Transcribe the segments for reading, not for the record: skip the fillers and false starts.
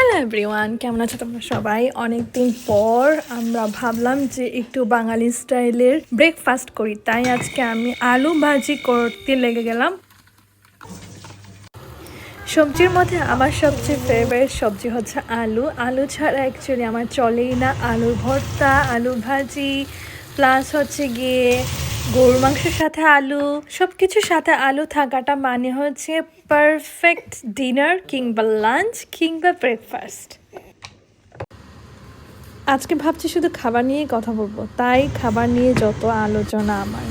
Hello everyone, কেমন আছো তোমরা সবাই? অনেকদিন পর আমরা ভাবলাম যে একটু বাঙালি স্টাইলের ব্রেকফাস্ট করি, তাই আজকে আমি আলু ভাজি করতে লেগে গেলাম। সবজির মধ্যে আমার সবচেয়ে ফেভারিট সবজি হচ্ছে আলু। আলু ছাড়া অ্যাকচুয়ালি আমার চলেই না। আলুর ভর্তা, আলু ভাজি, প্লাস হচ্ছে গিয়ে গরুর মাংসের সাথে আলু, সব কিছুর সাথে আলু থাকাটা মানে হচ্ছে পারফেক্ট ডিনার কিংবা লাঞ্চ কিংবা ব্রেকফাস্ট। আজকে ভাবছি শুধু খাবার নিয়েই কথা বলবো, তাই খাবার নিয়ে যত আলোচনা আমার।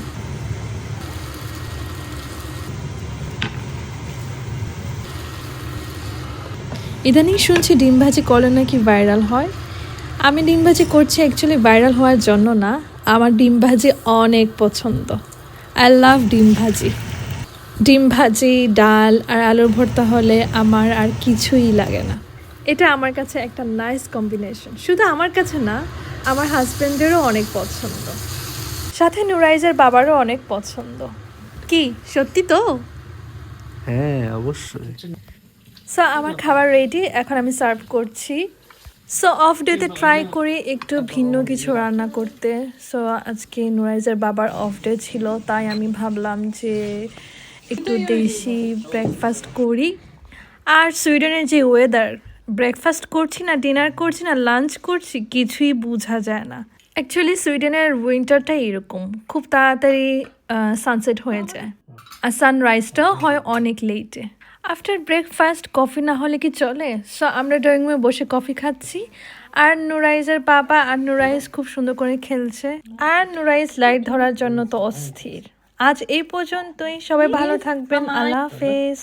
ইদানিং শুনছি ডিম ভাজি করলে নাকি ভাইরাল হয়। আমি ডিম ভাজি করছি অ্যাকচুয়ালি ভাইরাল হওয়ার জন্য না, আমার ডিম ভাজি অনেক পছন্দ। আই লাভ ডিম ভাজি। ডিম ভাজি, ডাল আর আলুর ভর্তা হলে আমার আর কিছুই লাগে না। এটা আমার কাছে একটা নাইস কম্বিনেশন। শুধু আমার কাছে না, আমার হাজব্যান্ডেরও অনেক পছন্দ, সাথে নুরাইজের বাবারও অনেক পছন্দ। কি সত্যি তো? হ্যাঁ, অবশ্যই। সো আমার খাবার রেডি, এখন আমি সার্ভ করছি। সো অফ ডেতে ট্রাই করি একটু ভিন্ন কিছু রান্না করতে। সো আজকে নুরাইজের বাবার অফ ডে ছিল, তাই আমি ভাবলাম যে একটু দেশি ব্রেকফাস্ট করি। আর সুইডেনের যে ওয়েদার, ব্রেকফাস্ট করছি না ডিনার করছি না লাঞ্চ করছি কিছুই বোঝা যায় না। অ্যাকচুয়ালি সুইডেনের উইন্টারটাই এরকম, খুব তাড়াতাড়ি সানসেট হয়ে যায় আর সানরাইজটাও হয় অনেক লেটে। আফটার ব্রেকফাস্ট কফি না হলে কি চলে? সো আমরা ড্রয়িং রুমে বসে কফি খাচ্ছি, আর নুরাইজের বাবা আর নুরাইজ খুব সুন্দর করে খেলছে, আর নুরাইজ লাইট ধরার জন্য তো অস্থির। আজ এই পর্যন্তই, সবাই ভালো থাকবেন, আল্লাহ হাফেজ।